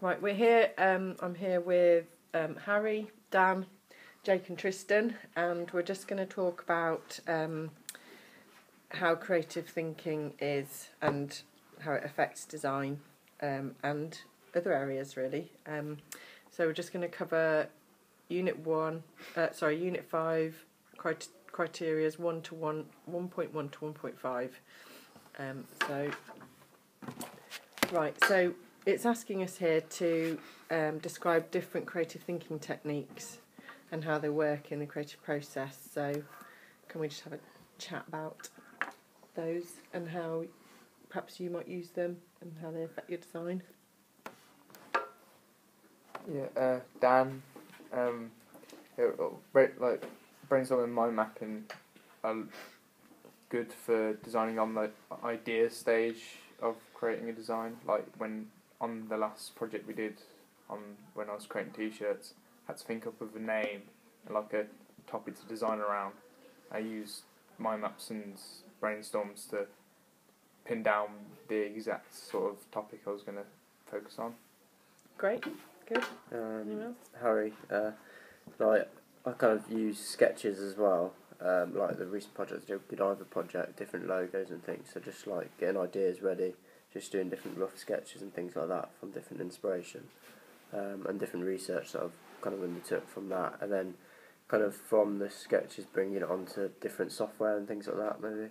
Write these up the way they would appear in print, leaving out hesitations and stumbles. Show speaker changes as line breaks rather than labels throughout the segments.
Right, we're here. I'm here with Harry, Dan, Jake and Tristan, and we're just going to talk about how creative thinking is and how it affects design and other areas really. So we're just going to cover Unit 5 criterias 1.1 to 1.5. So it's asking us here to describe different creative thinking techniques and how they work in the creative process. So can we just have a chat about those and how perhaps you might use them and how they affect your design?
Yeah, Dan, brainstorming and mind mapping are good for designing on the idea stage of creating a design. Like when on the last project we did when I was creating t-shirts, I had to think up of a name and like a topic to design around. I used mind maps and brainstorms to pin down the exact sort of topic I was going to focus on.
Great, good. Anyone else?
Harry, I kind of use sketches as well. Like the recent projects, the Godiva project, different logos and things. So just like getting ideas ready, just doing different rough sketches and things like that from different inspiration and different research that I've kind of undertook from that, and then kind of from the sketches bringing it onto different software and things like that maybe.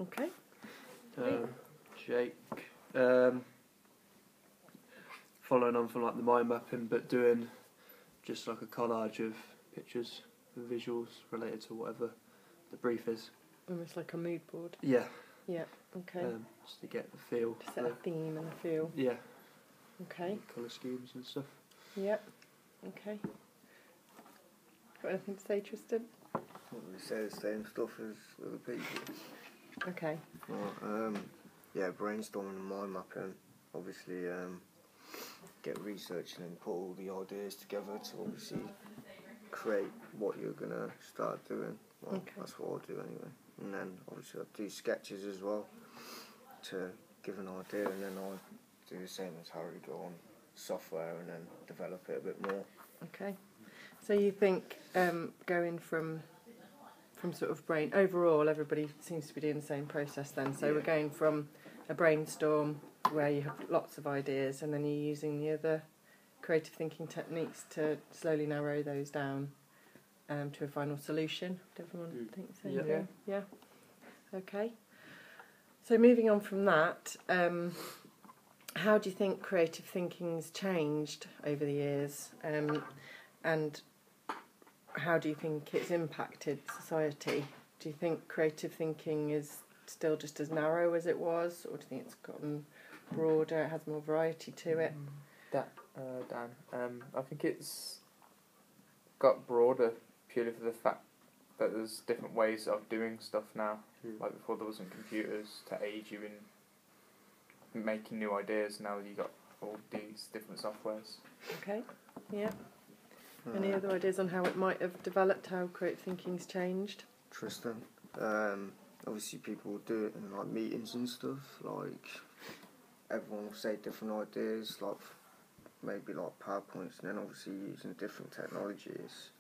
Okay.
Jake, following on from like the mind mapping, but doing just like a collage of pictures and visuals related to whatever the brief is.
Almost like a mood board.
Yeah.
Yeah, okay.
Just to get the feel.
To set a theme and a feel.
Yeah.
Okay.
Colour schemes and stuff.
Yep. Okay. Got anything to say, Tristan?
We say the same stuff as other people.
Okay.
Well, brainstorming and mind mapping. Obviously, get researching and put all the ideas together to obviously create what you're gonna start doing. Well,
okay.
That's what I'll do anyway. And then obviously I'll do sketches as well to give an idea, and then I'll do the same as Harry, go on software and then develop it a bit more.
Okay. So you think going from sort of overall everybody seems to be doing the same process then. So we're going from a brainstorm where you have lots of ideas, and then you're using the other creative thinking techniques to slowly narrow those down to a final solution. Would everyone think so?
Yeah.
Yeah. Okay. So moving on from that, how do you think creative thinking's changed over the years, and how do you think it's impacted society? Do you think creative thinking is still just as narrow as it was, or do you think it's gotten broader, it has more variety to it?
Dan, I think it's got broader purely for the fact that there's different ways of doing stuff now. Like before there wasn't computers to aid you in making new ideas. Now you got all these different softwares.
Okay, yeah. Any other ideas on how it might have developed, how creative thinking's changed?
Tristan, obviously people will do it in like meetings and stuff, like everyone will say different ideas, like maybe like PowerPoints, and then obviously using different technologies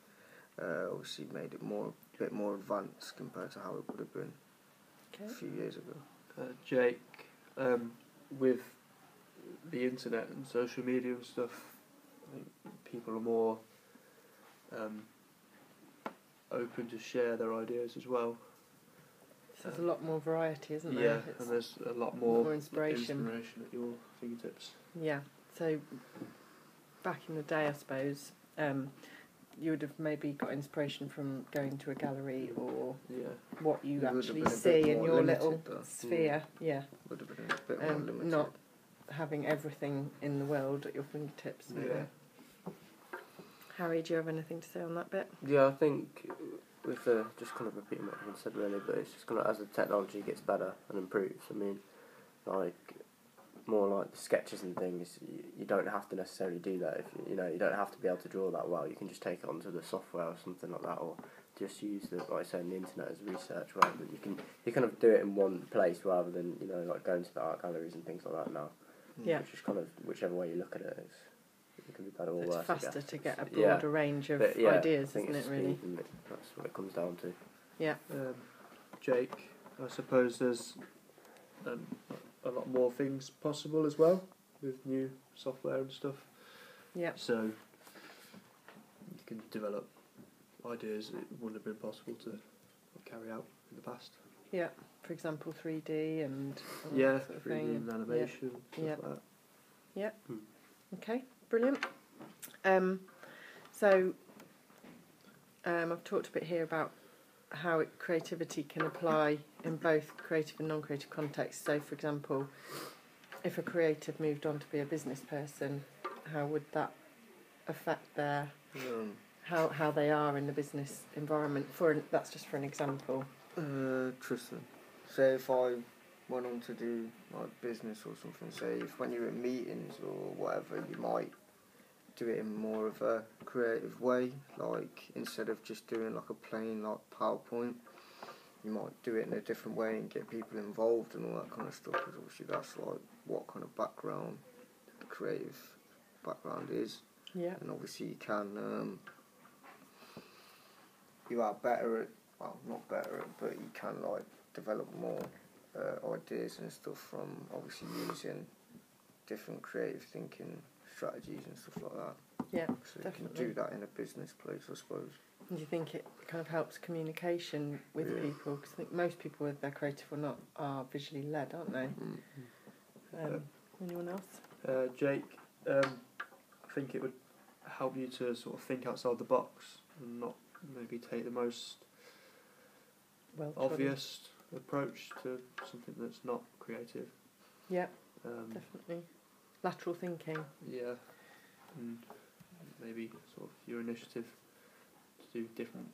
obviously made it a bit more advanced compared to how it would have been a few years ago.
Jake, with the internet and social media and stuff, I think people are more open to share their ideas as well.
So there's a lot more variety, isn't there?
Yeah, and there's a lot more
inspiration
at your fingertips.
Yeah, so back in the day, I suppose, you would have maybe got inspiration from going to a gallery or what you actually see in your little sphere. Yeah,
would have been a bit more limited.
Not having everything in the world at your fingertips.
Yeah.
Harry, do you have anything to say on that bit?
Yeah, I think with just kind of repeating what everyone said really, but it's just kind of as the technology gets better and improves. I mean, like more like the sketches and things, you don't have to necessarily do that. If you don't have to be able to draw that well. You can just take it onto the software or something like that, or just use the, like I say, the internet as research. Rather than you kind of do it in one place rather than like going to the art galleries and things like that now.
Yeah.
Which is kind of whichever way you look at it, it can be better or
It's
worse. I
faster
guess.
to get a
Yeah.
broader range of
But, yeah,
ideas,
I think
isn't
it's
it? Really.
speed, and that's what it comes down to.
Yeah.
Jake, I suppose there's a lot more things possible as well with new software and stuff.
Yeah.
So you can develop ideas that wouldn't have been possible to carry out in the past.
Yeah. For example, 3D and all
Yeah,
that sort of
3D
thing.
and animation, stuff
Yeah.
like that.
Yeah.
Hmm.
Okay. Brilliant. I've talked a bit here about how creativity can apply in both creative and non-creative contexts. So, for example, if a creative moved on to be a business person, how would that affect their how they are in the business environment? That's just for an example.
Tristan, say if I went on to do like business or something, say if when you're in meetings or whatever, you might do it in more of a creative way, like instead of just doing like a plain like PowerPoint, you might do it in a different way and get people involved and all that kind of stuff, because obviously that's like what kind of background the creative background is.
Yeah.
And obviously you can you are better at, well, not better at, but you can like develop more ideas and stuff from obviously using different creative thinking strategies and stuff like that.
Yeah,
so
definitely.
You can do that in a business place, I suppose.
Do you think it kind of helps communication with people? Because I think most people, whether they're creative or not, are visually led, aren't they? Anyone else?
Jake, I think it would help you to sort of think outside the box and not maybe take the most obvious approach to something that's not creative.
Yeah, definitely. Lateral thinking.
Yeah, and maybe sort of your initiative to do different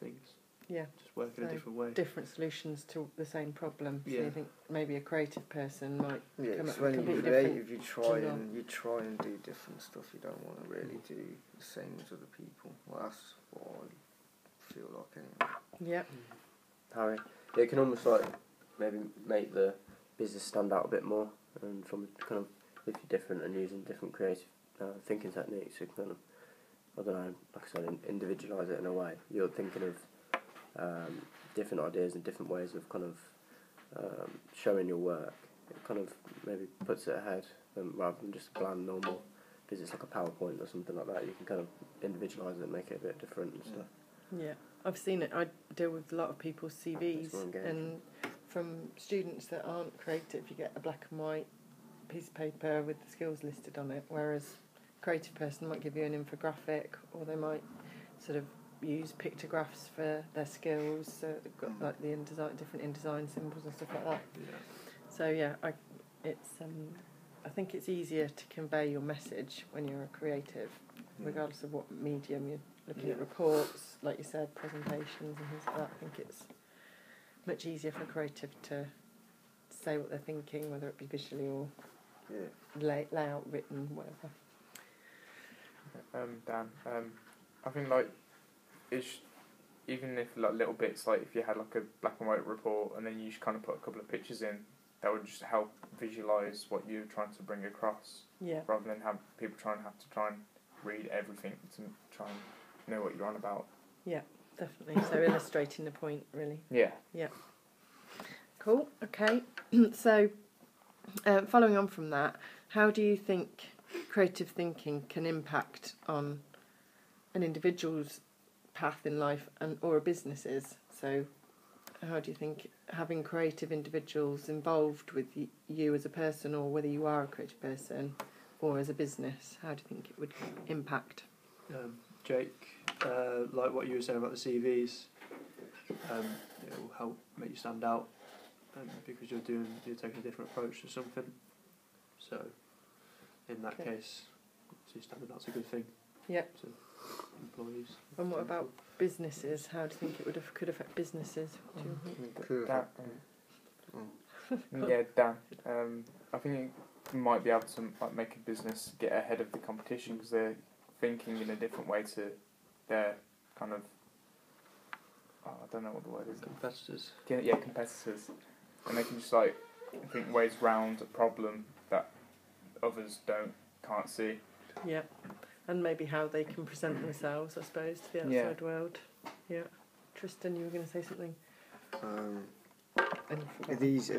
things.
Yeah.
Just work in a different way.
Different solutions to the same problem. So
Yeah.
you think maybe a creative person might come up with
when
completely
you're creative, you try and do different stuff. You don't want to really do the same as other people. Well, that's what I feel like anyway.
Yeah.
Harry, it can almost like maybe make the business stand out a bit more, and from kind of if you're different and using different creative thinking techniques, you can kind of, I don't know, like I said, individualise it in a way. You're thinking of different ideas and different ways of kind of showing your work. It kind of maybe puts it ahead rather than just a bland normal business like a PowerPoint or something like that. You can kind of individualise it and make it a bit different and stuff.
Yeah, I've seen it. I deal with a lot of people's CVs, and from students that aren't creative, you get a black and white piece of paper with the skills listed on it, whereas a creative person might give you an infographic, or they might sort of use pictographs for their skills, so they've got like the different InDesign symbols and stuff like that.
Yeah.
So yeah, I think it's easier to convey your message when you're a creative, regardless of what medium you're looking at. Reports, like you said, presentations and things like that. I think it's much easier for a creative to say what they're thinking, whether it be visually or layout, written, whatever.
Dan, I think like even if like little bits, like if you had like a black and white report and then you just kind of put a couple of pictures in, that would just help visualise what you're trying to bring across.
Yeah.
Rather than have people try and read everything to try and know what you're on about.
Yeah, definitely. So illustrating the point, really.
Yeah.
Yeah. Cool. Okay. So, following on from that, how do you think creative thinking can impact on an individual's path in life or a business's? So, how do you think having creative individuals involved with you as a person, or whether you are a creative person or as a business, how do you think it would impact?
Jake, like what you were saying about the CVs, it will help make you stand out, because you're taking a different approach to something. So, in that case, so standing out's a good thing.
Yep.
To employees.
And what about businesses? How do you think it could affect businesses? Do you think?
Dan. I think you might be able to like make a business get ahead of the competition because they're thinking in a different way to their kind of I don't know what the word is.
Competitors.
Yeah, competitors, and they can just like think ways round a problem that others can't see.
Yeah, and maybe how they can present themselves, I suppose, to the outside world. Yeah. Tristan, you were going to say something? And
Are these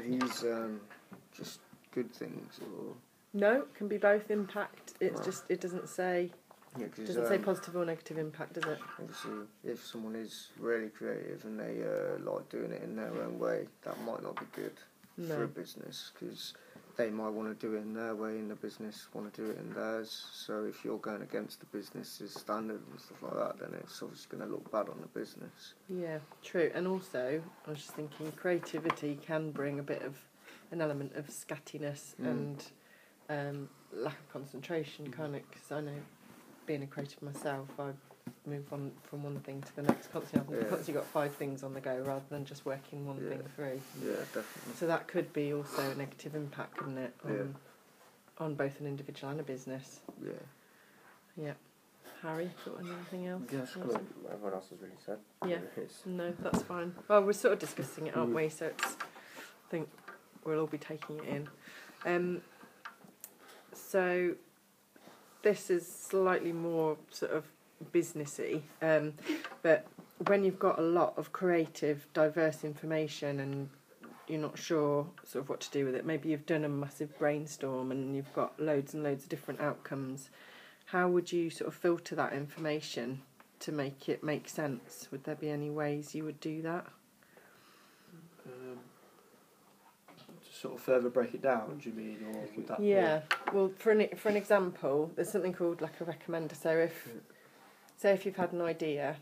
just good things or?
no, it can be both impact. It's
Right.
just, it doesn't say positive or negative impact, does it?
Obviously, if someone is really creative and they like doing it in their own way, that might not be good for a
No.
business, because they might want to do it in their way and the business want to do it in theirs. So if you're going against the business's standard and stuff like that, then it's obviously going to look bad on the business.
Yeah, true. And also, I was just thinking, creativity can bring a bit of an element of scattiness and lack of concentration, can't it? Because I know, being a creative myself, I move on from one thing to the next constantly. I've constantly got 5 things on the go rather than just working one thing through.
Yeah, definitely.
So that could be also a negative impact, couldn't it, on both an individual and a business?
Yeah.
Yeah. Harry, got anything else?
Yeah, everyone else has really said.
Yeah.
It's,
No, that's fine. Well, we're sort of discussing it, aren't we? So it's, I think we'll all be taking it in. So this is slightly more sort of businessy, but when you've got a lot of creative, diverse information and you're not sure sort of what to do with it, maybe you've done a massive brainstorm and you've got loads and loads of different outcomes, how would you sort of filter that information to make it make sense? Would there be any ways you would do that?
To sort of further break it down, do you mean, or would that?
Yeah. Well, for an example, there's something called like a recommender. So if you've had an idea